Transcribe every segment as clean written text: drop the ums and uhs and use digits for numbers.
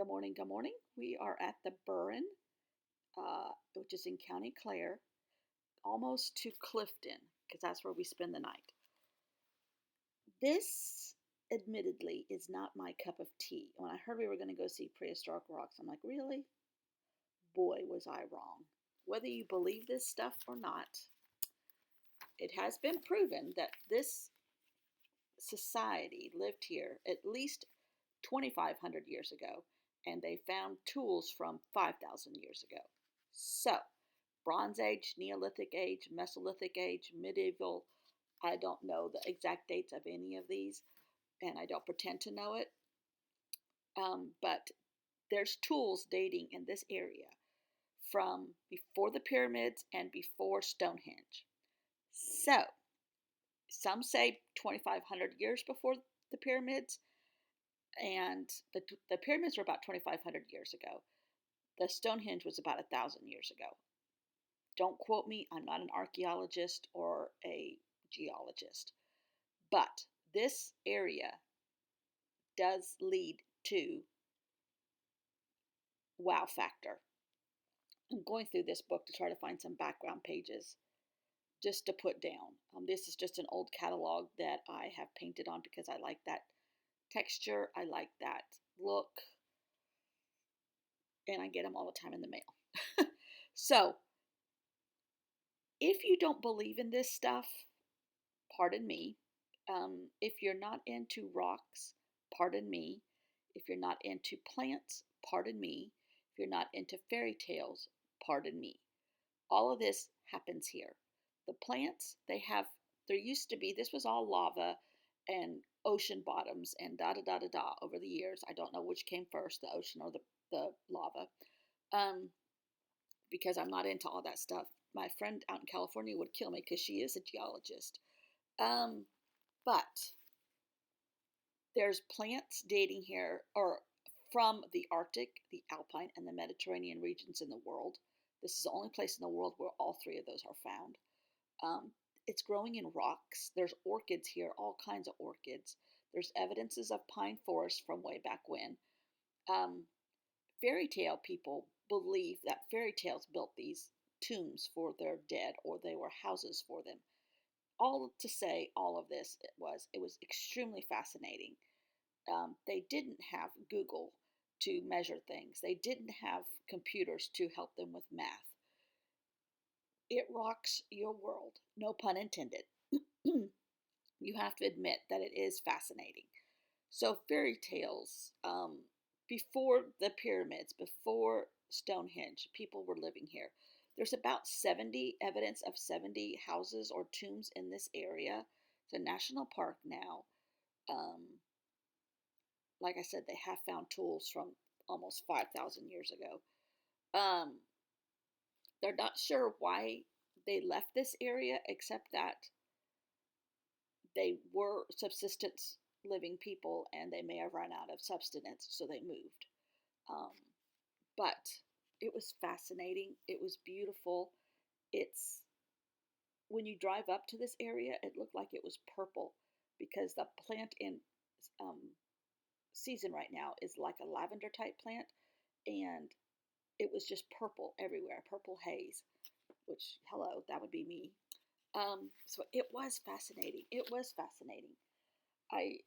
Good morning. Good morning. We are at the Burren, which is in County Clare, almost to Clifton, because that's where we spend the night. This, admittedly, is not my cup of tea. When I heard we were going to go see Prehistoric Rocks, I'm like, really? Boy, was I wrong. Whether you believe this stuff or not, it has been proven that this society lived here at least 2,500 years ago, and they found tools from 5,000 years ago. So, Bronze Age, Neolithic Age, Mesolithic Age, Medieval, I don't know the exact dates of any of these, and I don't pretend to know it, but there's tools dating in this area from before the pyramids and before Stonehenge. So, some say 2,500 years before the pyramids, and the pyramids were about 2,500 years ago. The Stonehenge was about 1,000 years ago. Don't quote me, I'm not an archaeologist or a geologist. But this area does lead to wow factor. I'm going through this book to try to find some background pages just to put down. This is just an old catalog that I have painted on because I like that texture, I like that look, and I get them all the time in the mail. So, if you don't believe in this stuff, pardon me. If you're not into rocks, pardon me. If you're not into plants, pardon me. If you're not into fairy tales, pardon me. All of this happens here. The plants, there used to be, this was all lava and ocean bottoms and da da da da da over the years. I don't know which came first, the ocean or the lava, um, because I'm not into all that stuff. My friend out in California would kill me because she is a geologist. Um, but there's plants dating here or from the Arctic, the Alpine, and the Mediterranean regions in the world. This is the only place in the world where all three of those are found. Um, it's growing in rocks. There's orchids here, all kinds of orchids. There's evidences of pine forest from way back when. Um, Fairy tale people believe that fairy tales built these tombs for their dead or they were houses for them. All to say, all of this it was extremely fascinating. They didn't have Google to measure things. They didn't have computers to help them with math. It rocks your world, no pun intended. You have to admit that it is fascinating. So, fairy tales, before the pyramids, before Stonehenge, people were living here. There's about 70 evidence of 70 houses or tombs in this area. It's a national park now. Um, like I said, they have found tools from almost 5,000 years ago. Um, they're not sure why they left this area, except that they were subsistence living people and they may have run out of subsistence, so they moved. Um, but it was fascinating. It was beautiful. It's when you drive up to this area, it looked like it was purple because the plant in um, season right now is like a lavender type plant, and it was just purple everywhere, purple haze. Which, hello, that would be me. So it was fascinating. It was fascinating. I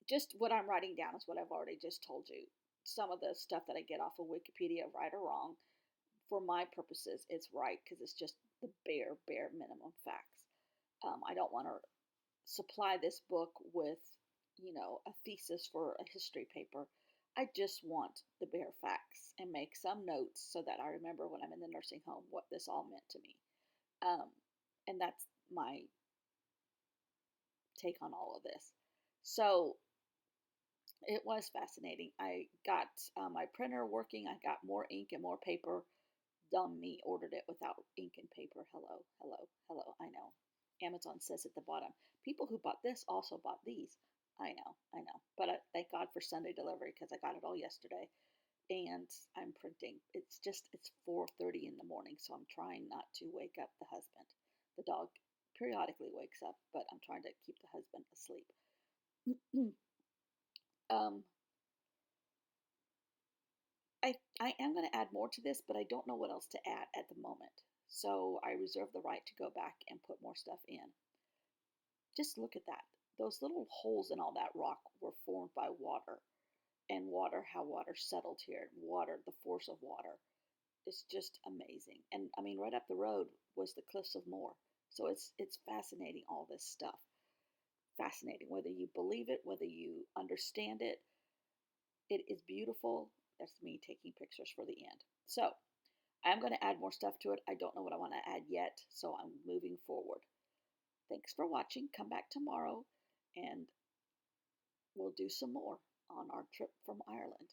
just what I'm writing down is what I've already just told you. Some of the stuff that I get off of Wikipedia, right or wrong, for my purposes, it's right because it's just the bare minimum facts. I don't want to supply this book with, a thesis for a history paper. I just want the bare facts and make some notes so that I remember when I'm in the nursing home what this all meant to me. Um, and that's my take on all of this. So it was fascinating. I got my printer working. I got more ink and more paper. Dumb me ordered it without ink and paper. Hello, hello, hello. I know. Amazon says at the bottom, people who bought this also bought these. I know. But thank God for Sunday delivery because I got it all yesterday. And I'm printing. It's 4:30 in the morning, so I'm trying not to wake up the husband. The dog periodically wakes up, but I'm trying to keep the husband asleep. um, I am going to add more to this, but I don't know what else to add at the moment. So I reserve the right to go back and put more stuff in. Just look at that. Those little holes in all that rock were formed by water, and water, how water settled here, water, the force of water. It's just amazing. And I mean, right up the road was the Cliffs of Moher. So it's fascinating, all this stuff. Fascinating, whether you believe it, whether you understand it. It is beautiful. That's me taking pictures for the end. So I'm going to add more stuff to it. I don't know what I want to add yet, so I'm moving forward. Thanks for watching. Come back tomorrow and we'll do some more on our trip from Ireland.